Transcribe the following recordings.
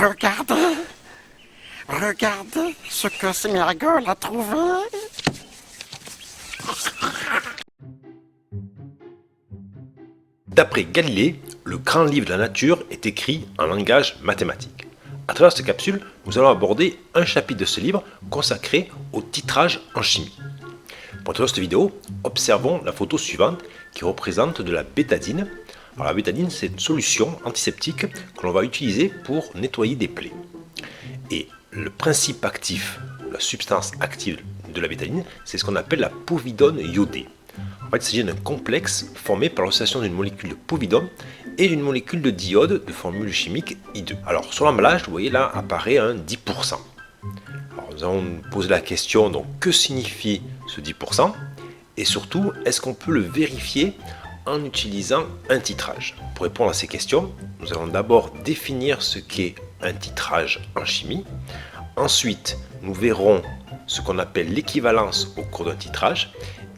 Regardez, regardez ce que Sméagol a trouvé. D'après Galilée, le grand livre de la nature est écrit en langage mathématique. À travers cette capsule, nous allons aborder un chapitre de ce livre consacré au titrage en chimie. Pour introduire cette vidéo, observons la photo suivante qui représente de la bétadine. Alors la bétadine, c'est une solution antiseptique que l'on va utiliser pour nettoyer des plaies. Et le principe actif, la substance active de la bétadine, c'est ce qu'on appelle la povidone iodée. En fait, il s'agit d'un complexe formé par l'association d'une molécule de povidone et d'une molécule de diode de formule chimique I2. Alors sur l'emballage, vous voyez là apparaît un 10%. Alors, nous allons nous poser la question, donc que signifie ce 10% et surtout, est-ce qu'on peut le vérifier en utilisant un titrage? Pour répondre à ces questions, nous allons d'abord définir ce qu'est un titrage en chimie. Ensuite, nous verrons ce qu'on appelle l'équivalence au cours d'un titrage.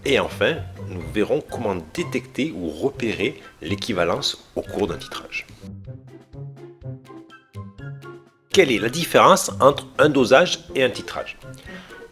Et enfin, nous verrons comment détecter ou repérer l'équivalence au cours d'un titrage. Quelle est la différence entre un dosage et un titrage?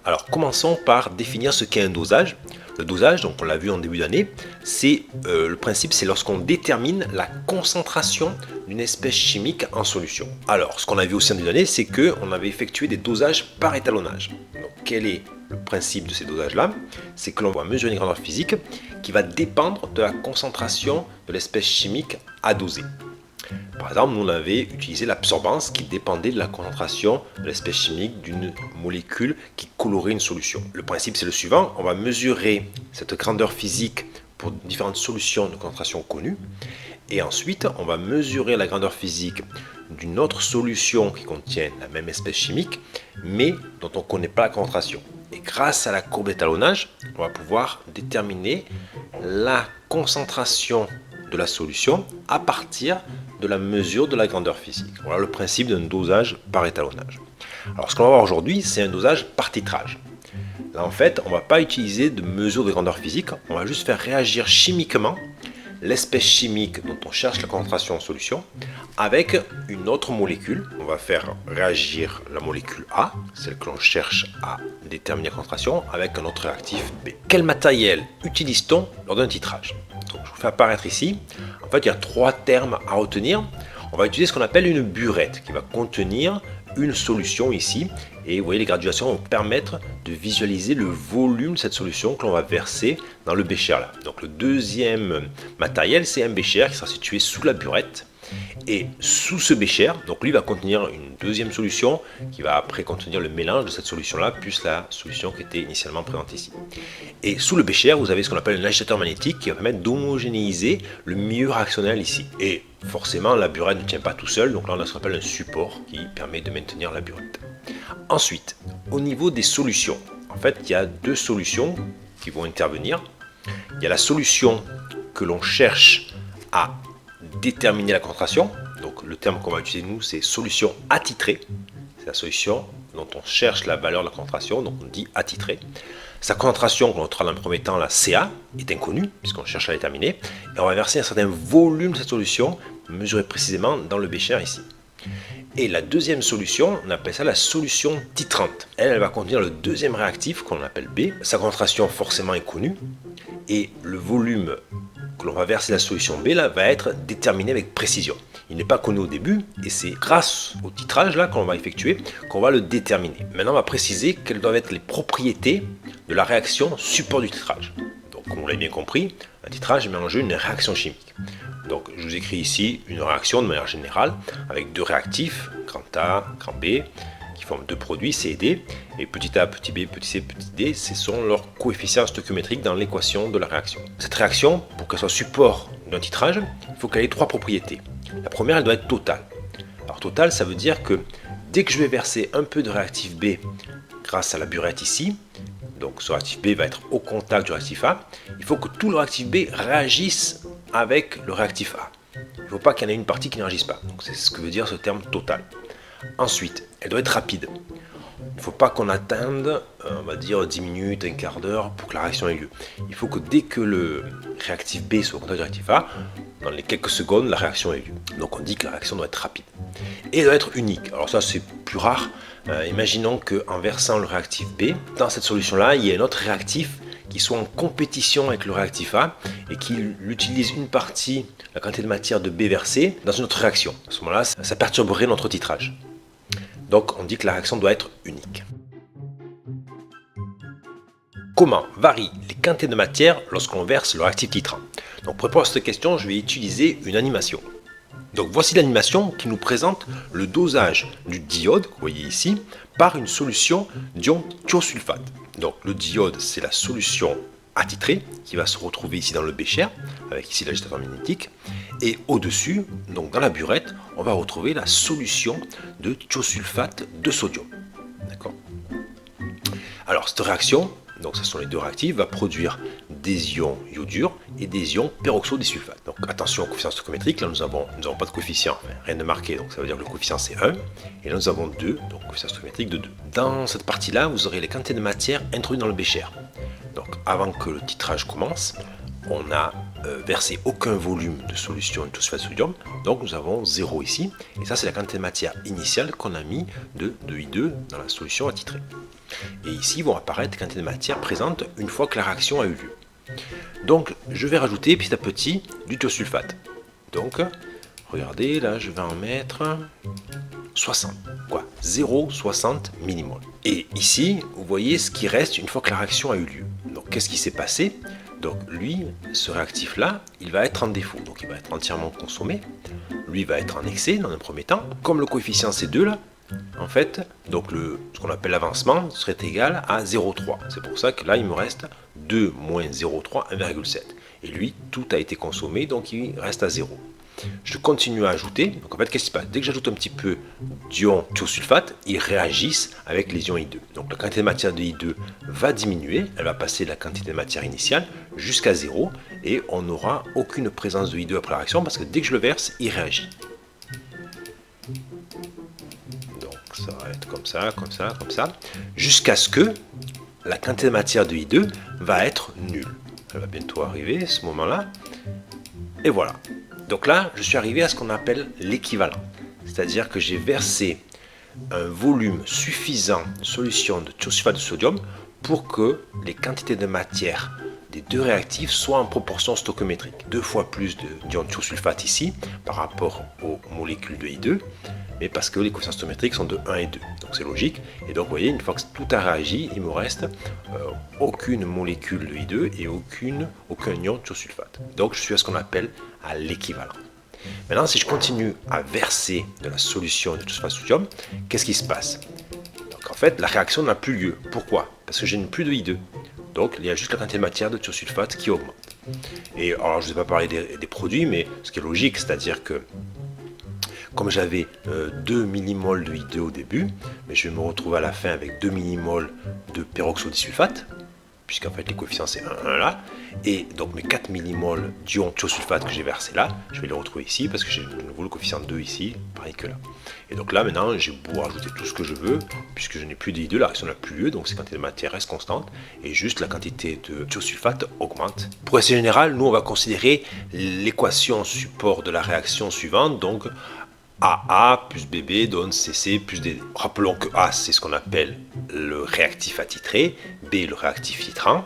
Alors commençons par définir ce qu'est un dosage. Le dosage, donc on l'a vu en début d'année, c'est le principe, c'est lorsqu'on détermine la concentration d'une espèce chimique en solution. Alors, ce qu'on a vu aussi en début d'année, c'est qu'on avait effectué des dosages par étalonnage. Donc, quel est le principe de ces dosages-là? C'est que l'on va mesurer une grandeur physique qui va dépendre de la concentration de l'espèce chimique à doser. Par exemple, nous on avait utilisé l'absorbance qui dépendait de la concentration de l'espèce chimique d'une molécule qui colorait une solution. Le principe c'est le suivant, on va mesurer cette grandeur physique pour différentes solutions de concentration connues et ensuite on va mesurer la grandeur physique d'une autre solution qui contient la même espèce chimique mais dont on ne connaît pas la concentration. Et grâce à la courbe d'étalonnage, on va pouvoir déterminer la concentration de la solution à partir de la mesure de la grandeur physique. Voilà le principe d'un dosage par étalonnage. Alors ce qu'on va voir aujourd'hui, c'est un dosage par titrage. Là en fait, on ne va pas utiliser de mesure de grandeur physique, on va juste faire réagir chimiquement l'espèce chimique dont on cherche la concentration en solution avec une autre molécule. On va faire réagir la molécule A, celle que l'on cherche à déterminer la concentration, avec un autre réactif B. Quel matériel utilise-t-on lors d'un titrage? Donc, je vous fais apparaître ici. En fait, il y a trois termes à retenir. On va utiliser ce qu'on appelle une burette qui va contenir une solution ici. Et vous voyez, les graduations vont permettre de visualiser le volume de cette solution que l'on va verser dans le bécher là. Donc le deuxième matériel, c'est un bécher qui sera situé sous la burette. Et sous ce bécher, donc lui va contenir une deuxième solution qui va après contenir le mélange de cette solution-là plus la solution qui était initialement présente ici. Et sous le bécher, vous avez ce qu'on appelle un agitateur magnétique qui va permettre d'homogénéiser le milieu réactionnel ici. Et forcément, la burette ne tient pas tout seul, donc là on a ce qu'on appelle un support qui permet de maintenir la burette. Ensuite, au niveau des solutions, en fait, il y a deux solutions qui vont intervenir. Il y a la solution que l'on cherche à déterminer la concentration. Donc le terme qu'on va utiliser nous, c'est solution attitrée. C'est la solution dont on cherche la valeur de la concentration, donc on dit attitrée. Sa concentration, qu'on notera dans le premier temps, la CA, est inconnue, puisqu'on cherche à la déterminer. Et on va verser un certain volume de cette solution, mesuré précisément dans le bécher ici. Et la deuxième solution, on appelle ça la solution titrante. Elle va contenir le deuxième réactif qu'on appelle B. Sa concentration forcément est connue. Et le volume que l'on va verser la solution B là, va être déterminé avec précision. Il n'est pas connu au début et c'est grâce au titrage là qu'on va effectuer qu'on va le déterminer. Maintenant on va préciser quelles doivent être les propriétés de la réaction support du titrage. Donc comme vous l'avez bien compris, un titrage met en jeu une réaction chimique. Donc je vous écris ici une réaction de manière générale avec deux réactifs, grand A, grand B, qui forment deux produits C et D, et petit a, petit b, petit c, petit d, ce sont leurs coefficients stoichiométriques dans l'équation de la réaction. Cette réaction, pour qu'elle soit support d'un titrage, il faut qu'elle ait trois propriétés. La première, elle doit être totale. Alors totale, ça veut dire que dès que je vais verser un peu de réactif B grâce à la burette ici, donc ce réactif B va être au contact du réactif A, il faut que tout le réactif B réagisse avec le réactif A. Il ne faut pas qu'il y en ait une partie qui ne réagisse pas. Donc c'est ce que veut dire ce terme total. Ensuite, elle doit être rapide. il ne faut pas qu'on attende, on va dire 10 minutes, un quart d'heure pour que la réaction ait lieu. Il faut que dès que le réactif B soit au contact du réactif A, dans les quelques secondes, la réaction ait lieu. Donc on dit que la réaction doit être rapide. Et doit être unique. Alors ça c'est plus rare. Imaginons qu'en versant le réactif B, dans cette solution-là, il y a un autre réactif qui soit en compétition avec le réactif A et qui utilise une partie, la quantité de matière de B versée, dans une autre réaction. À ce moment-là, ça perturberait notre titrage. Donc on dit que la réaction doit être unique. Comment varient les quantités de matière lorsqu'on verse le réactif titrant? Donc pour répondre à cette question, je vais utiliser une animation. Donc voici l'animation qui nous présente le dosage du diode, que vous voyez ici, par une solution d'ion thiosulfate. Donc le diode, c'est la solution attitrée qui va se retrouver ici dans le bécher, avec ici l'agitateur magnétique. Et au-dessus, donc dans la burette, on va retrouver la solution de thiosulfate de sodium. D'accord. Alors cette réaction, donc ce sont les deux réactifs, va produire des ions iodure et des ions peroxodisulfate. Donc attention au coefficient stoichiométrique, là nous n'avons pas de coefficient, rien de marqué, donc ça veut dire que le coefficient c'est 1, et là nous avons 2, donc coefficient stoichiométrique de 2. Dans cette partie-là, vous aurez les quantités de matière introduites dans le bécher. Donc avant que le titrage commence, on n'a versé aucun volume de solution de thiosulfate de sodium, donc nous avons 0 ici, et ça c'est la quantité de matière initiale qu'on a mis de I2 dans la solution attitrée. Et ici vont apparaître les quantités de matière présentes une fois que la réaction a eu lieu. Donc je vais rajouter petit à petit du thiosulfate. Donc regardez, là je vais en mettre 60, 0,60 millimol. Et ici, vous voyez ce qui reste une fois que la réaction a eu lieu. Donc qu'est-ce qui s'est passé? Donc lui, ce réactif-là, il va être en défaut, donc il va être entièrement consommé. Lui va être en excès dans un premier temps. Comme le coefficient C2 là, en fait, donc ce qu'on appelle l'avancement serait égal à 0,3. C'est pour ça que là, il me reste 2 moins 0,3, 1,7. Et lui, tout a été consommé, donc il reste à 0. Je continue à ajouter. Donc en fait, qu'est-ce qui se passe? Dès que j'ajoute un petit peu d'ion thiosulfate, ils réagissent avec les ions I2. Donc la quantité de matière de I2 va diminuer. Elle va passer de la quantité de matière initiale jusqu'à 0. Et on n'aura aucune présence de I2 après la réaction parce que dès que je le verse, il réagit. Ça va être comme ça, comme ça, comme ça, jusqu'à ce que la quantité de matière de I2 va être nulle. Elle va bientôt arriver, ce moment-là. Et voilà. Donc là, je suis arrivé à ce qu'on appelle l'équivalent. C'est-à-dire que j'ai versé un volume suffisant de solution de thiosulfate de sodium pour que les quantités de matière des deux réactifs soient en proportion stoichiométrique. 2 fois plus d'ion thiosulfate ici par rapport aux molécules de I2, mais parce que les coefficients stoichiométriques sont de 1 et 2. Donc c'est logique. Et donc vous voyez, une fois que tout a réagi, il me reste aucune molécule de I2 et aucun ion thiosulfate. Donc je suis à ce qu'on appelle à l'équivalent. Maintenant, si je continue à verser de la solution de thiosulfate de sodium, qu'est-ce qui se passe? Donc en fait, la réaction n'a plus lieu. Pourquoi? Parce que je n'ai plus de I2. Donc il y a juste la quantité de matière de thiosulfate qui augmente. Et alors je ne vais pas parler des produits, mais ce qui est logique, c'est-à-dire que comme j'avais 2 millimoles de I2 au début, mais je vais me retrouver à la fin avec 2 millimoles de peroxodisulfate, puisqu'en fait les coefficients c'est 1, 1 là, et donc mes 4 millimoles d'ion thiosulfate que j'ai versé là, je vais les retrouver ici, parce que j'ai de nouveau le coefficient 2 ici, pareil que là. Et donc là maintenant j'ai beau rajouter tout ce que je veux, puisque je n'ai plus de I2, la réaction n'a plus lieu, donc cette quantité de matière reste constante, et juste la quantité de thiosulfate augmente. Pour essai général, nous on va considérer l'équation support de la réaction suivante, donc AA plus BB donne CC plus DD. Rappelons que A, c'est ce qu'on appelle le réactif attitré, B, le réactif titrant.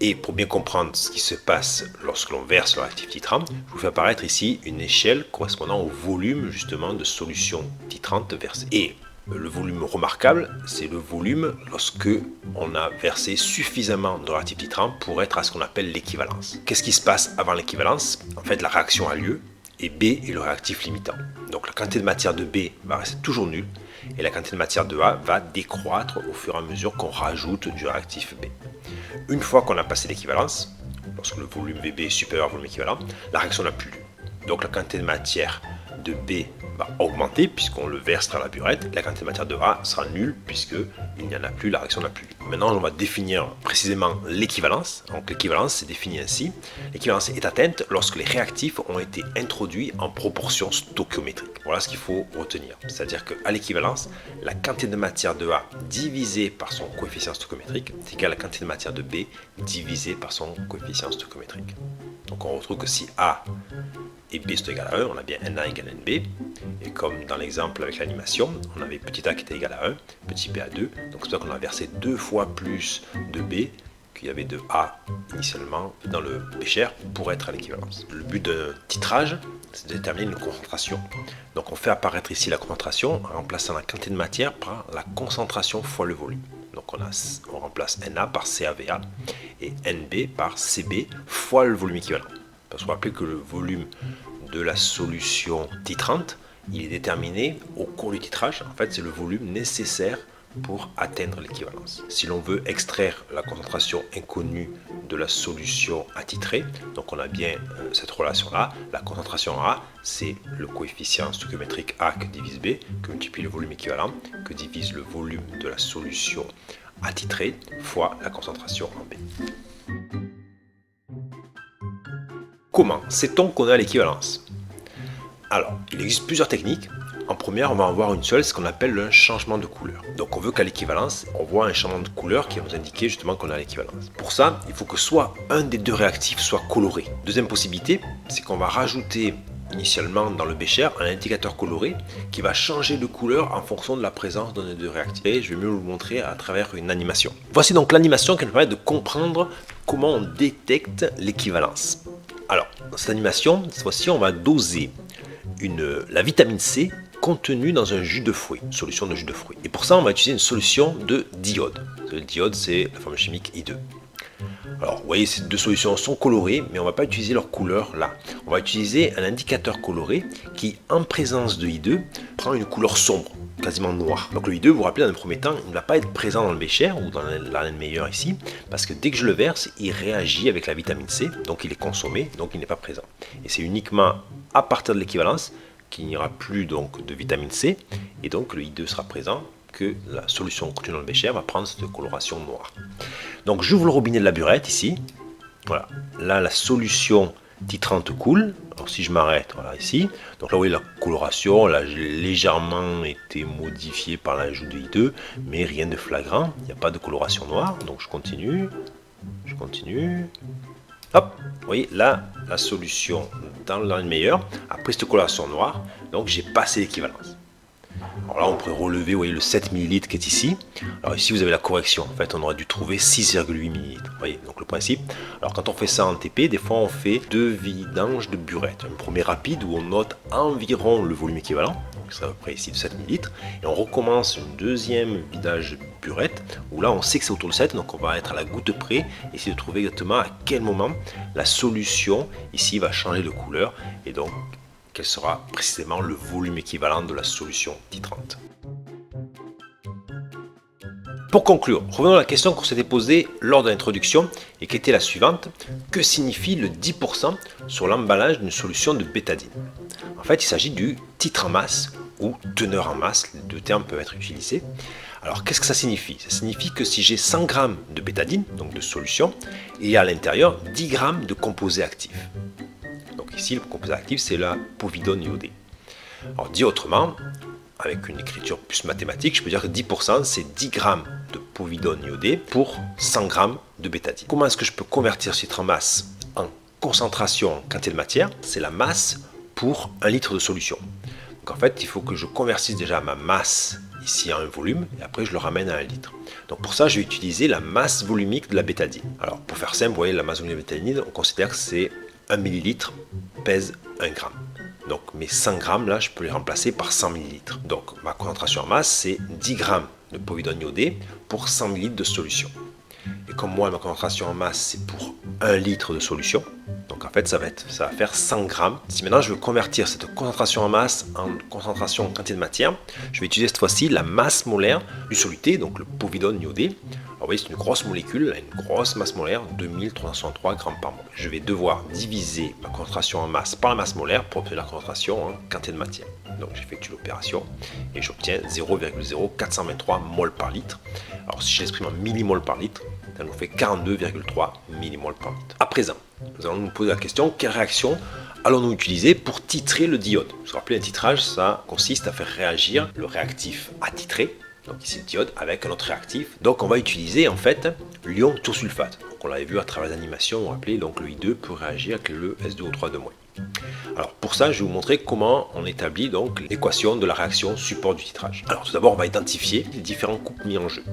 Et pour bien comprendre ce qui se passe lorsque l'on verse le réactif titrant, je vous fais apparaître ici une échelle correspondant au volume justement de solution titrante versée. Et le volume remarquable, c'est le volume lorsque on a versé suffisamment de réactif titrant pour être à ce qu'on appelle l'équivalence. Qu'est-ce qui se passe avant l'équivalence? En fait, la réaction a lieu. Et B est le réactif limitant. Donc la quantité de matière de B va rester toujours nulle et la quantité de matière de A va décroître au fur et à mesure qu'on rajoute du réactif B. Une fois qu'on a passé l'équivalence, lorsque le volume VB est supérieur au volume équivalent, la réaction n'a plus lieu. Donc la quantité de matière de B va augmenter puisqu'on le verse dans la burette. La quantité de matière de A sera nulle puisque il n'y en a plus, la réaction n'a plus lieu. Maintenant, on va définir précisément l'équivalence. Donc l'équivalence, c'est défini ainsi. L'équivalence est atteinte lorsque les réactifs ont été introduits en proportion stoichiométrique. Voilà ce qu'il faut retenir. C'est-à-dire qu'à l'équivalence, la quantité de matière de A divisée par son coefficient stoichiométrique est égale à la quantité de matière de B divisée par son coefficient stoichiométrique. Donc on retrouve que si A et B sont égales à 1, on a bien Na égale NB. Et comme dans l'exemple avec l'animation, on avait petit a qui était égal à 1, petit b à 2. Donc c'est pour ça qu'on a versé 2 fois plus de B qu'il y avait de A initialement dans le bécher pour être à l'équivalence. Le but d'un titrage, c'est de déterminer une concentration. Donc on fait apparaître ici la concentration en remplaçant la quantité de matière par la concentration fois le volume. Donc on remplace Na par CaVA et NB par CB fois le volume équivalent. Parce qu'on va rappeler que le volume de la solution titrante, il est déterminé au cours du titrage. En fait, c'est le volume nécessaire pour atteindre l'équivalence. Si l'on veut extraire la concentration inconnue de la solution attitrée, donc on a bien cette relation-là. La concentration A, c'est le coefficient stoichiométrique A que divise B, que multiplie le volume équivalent, que divise le volume de la solution attitrée, fois la concentration en B. Comment sait-on qu'on a l'équivalence? Alors, il existe plusieurs techniques. En première, on va en voir une seule, ce qu'on appelle un changement de couleur. Donc on veut qu'à l'équivalence, on voit un changement de couleur qui va nous indiquer justement qu'on a l'équivalence. Pour ça, il faut que soit un des deux réactifs soit coloré. Deuxième possibilité, c'est qu'on va rajouter initialement dans le bécher un indicateur coloré qui va changer de couleur en fonction de la présence d'un des deux réactifs. Et je vais mieux vous le montrer à travers une animation. Voici donc l'animation qui nous permet de comprendre comment on détecte l'équivalence. Alors, dans cette animation, cette fois-ci, on va doser la vitamine C contenue dans un jus de fruits, une solution de jus de fruits. Et pour ça, on va utiliser une solution de diode. Le diode, c'est la formule chimique I2. Alors, vous voyez, ces deux solutions sont colorées, mais on ne va pas utiliser leur couleur là. On va utiliser un indicateur coloré qui, en présence de I2, prend une couleur sombre, quasiment noire. Donc le I2, vous vous rappelez, dans le premier temps, il ne va pas être présent dans le bécher ou dans l'arène meilleure ici, parce que dès que je le verse, il réagit avec la vitamine C, donc il est consommé, donc il n'est pas présent. Et c'est uniquement à partir de l'équivalence qu'il n'y aura plus donc de vitamine C, et donc le I2 sera présent, que la solution contenue dans le bécher va prendre cette coloration noire. Donc j'ouvre le robinet de la burette ici, voilà, là la solution titrante coule. Alors si je m'arrête, voilà ici, donc là vous voyez la coloration, là j'ai légèrement été modifié par l'ajout de I2, mais rien de flagrant, il n'y a pas de coloration noire, donc je continue, hop, vous voyez là la solution dans le meilleur a pris cette coloration noire, donc j'ai passé l'équivalence. Alors là, on pourrait relever, vous voyez, le 7 ml qui est ici. Alors ici, vous avez la correction. En fait, on aurait dû trouver 6,8 ml. Vous voyez, donc le principe. Alors quand on fait ça en TP, des fois, on fait 2 vidanges de burette. Un premier rapide où on note environ le volume équivalent. Donc c'est à peu près ici de 7 ml. Et on recommence un deuxième vidage de burette où là, on sait que c'est autour de 7. Donc on va être à la goutte près. Essayer de trouver exactement à quel moment la solution ici va changer de couleur. Et donc, quel sera précisément le volume équivalent de la solution titrante. Pour conclure, revenons à la question qu'on s'était posée lors de l'introduction et qui était la suivante. Que signifie le 10% sur l'emballage d'une solution de bétadine? En fait, il s'agit du titre en masse ou teneur en masse, les deux termes peuvent être utilisés. Alors, qu'est-ce que ça signifie? Ça signifie que si j'ai 100 g de bétadine, donc de solution, il y a à l'intérieur 10 g de composés actifs. Donc ici, le composé actif, c'est la povidone iodée. Alors dit autrement, avec une écriture plus mathématique, je peux dire que 10%, c'est 10 g de povidone iodée pour 100 g de bétadine. Comment est-ce que je peux convertir ce titre en masse en concentration en quantité de matière? C'est la masse pour 1 litre de solution. Donc en fait, il faut que je convertisse déjà ma masse ici en un volume, et après je le ramène à 1 litre. Donc pour ça, je vais utiliser la masse volumique de la bétadine. Alors pour faire simple, vous voyez, la masse volumique de la bétadine, on considère que c'est 1 millilitre pèse 1 gramme. Donc mes 100 grammes, là, je peux les remplacer par 100 millilitres. Donc ma concentration en masse, c'est 10 grammes de povidone iodée pour 100 millilitres de solution. Et comme moi, ma concentration en masse, c'est pour 1 litre de solution. Donc en fait, ça va faire 100 grammes. Si maintenant je veux convertir cette concentration en masse en concentration en quantité de matière, je vais utiliser cette fois-ci la masse molaire du soluté, donc le povidone iodé. Alors vous voyez, c'est une grosse molécule, elle a une grosse masse molaire, 2303 grammes par mol. Je vais devoir diviser ma concentration en masse par la masse molaire pour obtenir la concentration en quantité de matière. Donc j'effectue l'opération et j'obtiens 0,0423 mol par litre. Alors si je l'exprime en millimol par litre, ça nous fait 42,3 millimol par litre. À présent, nous allons nous poser la question, quelle réaction allons-nous utiliser pour titrer le diode? Vous vous rappelez, un titrage, ça consiste à faire réagir le réactif attitré, donc ici le diode, avec un autre réactif. Donc on va utiliser en fait l'ion thiosulfate. Donc on l'avait vu à travers l'animation, vous vous rappelez, donc le I2 peut réagir avec le S2O3 de moins. Alors pour ça, je vais vous montrer comment on établit donc l'équation de la réaction support du titrage. Alors tout d'abord, on va identifier les différents couples mis en jeu.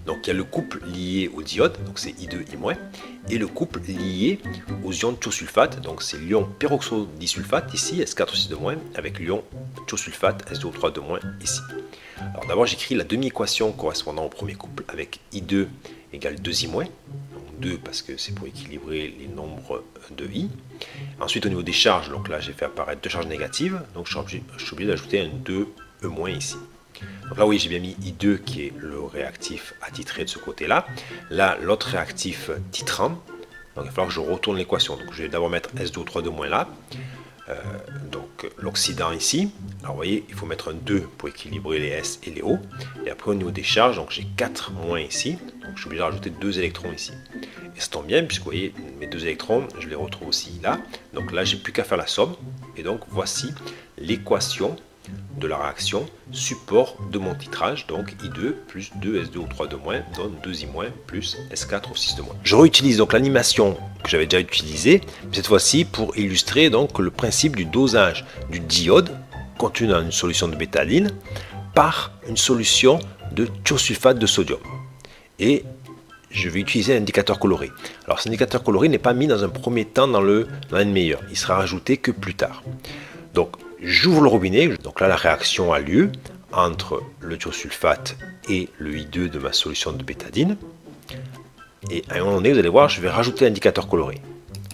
Donc il y a le couple lié au diode, donc c'est I2, I-, et le couple lié aux ions thiosulfate, donc c'est l'ion peroxodisulfate ici, S4O6 avec l'ion thiosulfate, S2O3 ici. Alors d'abord j'écris la demi-équation correspondant au premier couple avec I2 égale 2I-, donc 2 parce que c'est pour équilibrer les nombres de I. Ensuite au niveau des charges, donc là j'ai fait apparaître deux charges négatives, donc je suis obligé d'ajouter un 2E- ici. Donc là oui, j'ai bien mis I2 qui est le réactif attitré de ce côté-là. Là, l'autre réactif titrant. Donc il va falloir que je retourne l'équation. Donc je vais d'abord mettre S2O3 là. Donc l'oxydant ici. Alors vous voyez, il faut mettre un 2 pour équilibrer les S et les O. Et après au niveau des charges, donc j'ai 4- ici. Donc je suis obligé de rajouter 2 électrons ici. Et ça tombe bien, puisque vous voyez, mes 2 électrons, je les retrouve aussi là. Donc là, j'ai plus qu'à faire la somme. Et donc voici l'équation de la réaction support de mon titrage, donc I2 plus 2S2O3 donne 2I- plus S4O6 Je réutilise donc l'animation que j'avais déjà utilisée, cette fois-ci pour illustrer donc le principe du dosage du diode contenu dans une solution de bétaline par une solution de thiosulfate de sodium. Et je vais utiliser un indicateur coloré. Alors cet indicateur coloré n'est pas mis dans un premier temps dans l'anne-meilleur, il sera rajouté que plus tard. Donc j'ouvre le robinet, donc là la réaction a lieu entre le thiosulfate et le I2 de ma solution de bétadine. Et à un moment donné, vous allez voir, je vais rajouter l'indicateur coloré.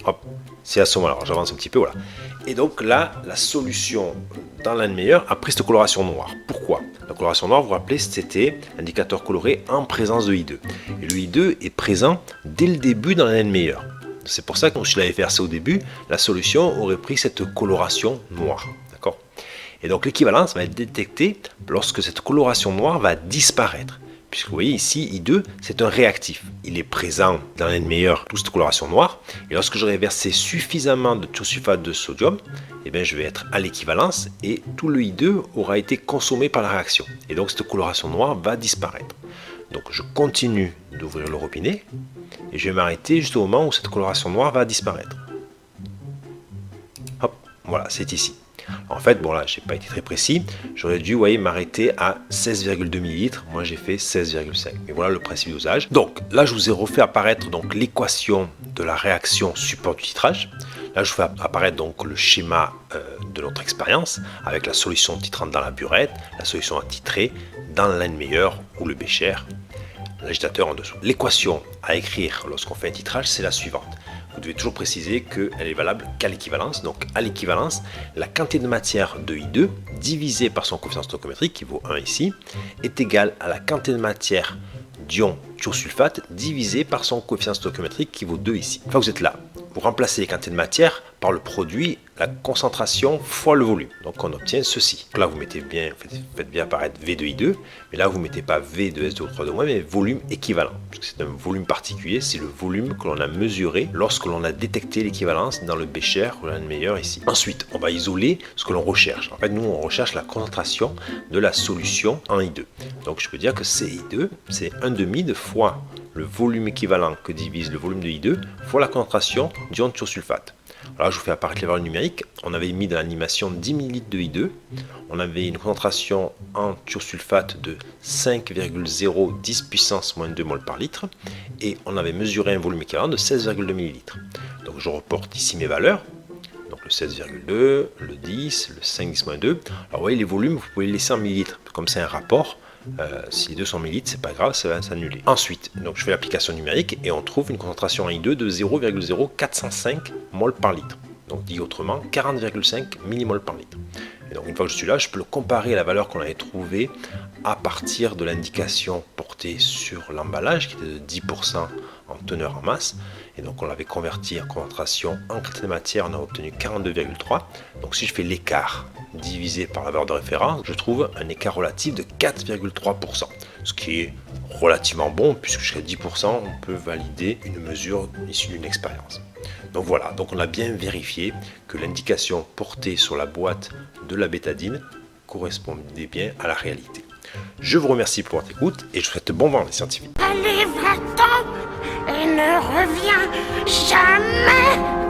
Hop, c'est à ce moment-là, alors j'avance un petit peu, voilà. Et donc là, la solution dans l'anne-meilleur a pris cette coloration noire. Pourquoi? La coloration noire, vous vous rappelez, c'était l'indicateur coloré en présence de I2. Et le I2 est présent dès le début dans l'anne-meilleur. C'est pour ça que si je l'avais versé au début, la solution aurait pris cette coloration noire. D'accord? Et donc l'équivalence va être détectée lorsque cette coloration noire va disparaître. Puisque vous voyez ici, I2, c'est un réactif. Il est présent dans l'anne-meilleur, toute cette coloration noire. Et lorsque j'aurai versé suffisamment de thiosulfate de sodium, eh bien, je vais être à l'équivalence et tout le I2 aura été consommé par la réaction. Et donc cette coloration noire va disparaître. Donc je continue d'ouvrir le robinet et je vais m'arrêter juste au moment où cette coloration noire va disparaître. Hop, voilà, c'est ici. En fait, bon là, je n'ai pas été très précis. J'aurais dû, vous voyez, m'arrêter à 16,2 ml. Moi, j'ai fait 16,5. Mais voilà le principe du dosage. Donc là, je vous ai refait apparaître donc l'équation de la réaction support du titrage. Là, je vous fais apparaître donc le schéma de notre expérience avec la solution titrante dans la burette, la solution attitrée dans l'anne-meilleur ou le bécher, l'agitateur en dessous. L'équation à écrire lorsqu'on fait un titrage, c'est la suivante. Vous devez toujours préciser qu'elle est valable qu'à l'équivalence. Donc à l'équivalence, la quantité de matière de I2 divisée par son coefficient stoichiométrique, qui vaut 1 ici, est égale à la quantité de matière d'ion thiosulfate divisé par son coefficient stoichiométrique qui vaut 2 ici. Une fois que vous êtes là, vous remplacez les quantités de matière par le produit, la concentration fois le volume. Donc on obtient ceci. Donc là vous mettez bien, faites bien apparaître V de I2, mais là vous ne mettez pas V de S2O3 mais volume équivalent. Parce que c'est un volume particulier, c'est le volume que l'on a mesuré lorsque l'on a détecté l'équivalence dans le bécher ou l'anne-meilleur ici. Ensuite, on va isoler ce que l'on recherche. En fait, nous on recherche la concentration de la solution en I2. Donc je peux dire que CI2, c'est 1/2 de fois le volume équivalent que divise le volume de I2 fois la concentration d'ion thiosulfate. Alors là, je vous fais apparaître les valeurs numériques. On avait mis dans l'animation 10 ml de I2. On avait une concentration en thiosulfate de 5,010 puissance moins 2 mol par litre. Et on avait mesuré un volume équivalent de 16,2 ml. Donc je reporte ici mes valeurs. Donc le 16,2, le 10, le 5, 10 moins 2. Alors vous voyez les volumes, vous pouvez les laisser en millilitres. Comme c'est un rapport, si les deux sont millilitres, c'est pas grave, ça va s'annuler. Ensuite, donc je fais l'application numérique et on trouve une concentration en I2 de 0,0405 mol par litre. Donc dit autrement, 40,5 millimol par litre. Et donc une fois que je suis là, je peux le comparer à la valeur qu'on avait trouvée à partir de l'indication portée sur l'emballage, qui était de 10% en teneur en masse. et donc on l'avait converti en concentration en quantité de matière, on a obtenu 42,3. Donc si je fais l'écart divisé par la valeur de référence, je trouve un écart relatif de 4,3%, ce qui est relativement bon puisque jusqu'à 10% on peut valider une mesure issue d'une expérience. Donc voilà, donc on a bien vérifié que l'indication portée sur la boîte de la bétadine correspondait bien à la réalité. Je vous remercie pour votre écoute et je vous souhaite bon vent les scientifiques. Allez, va-t'en et ne reviens jamais.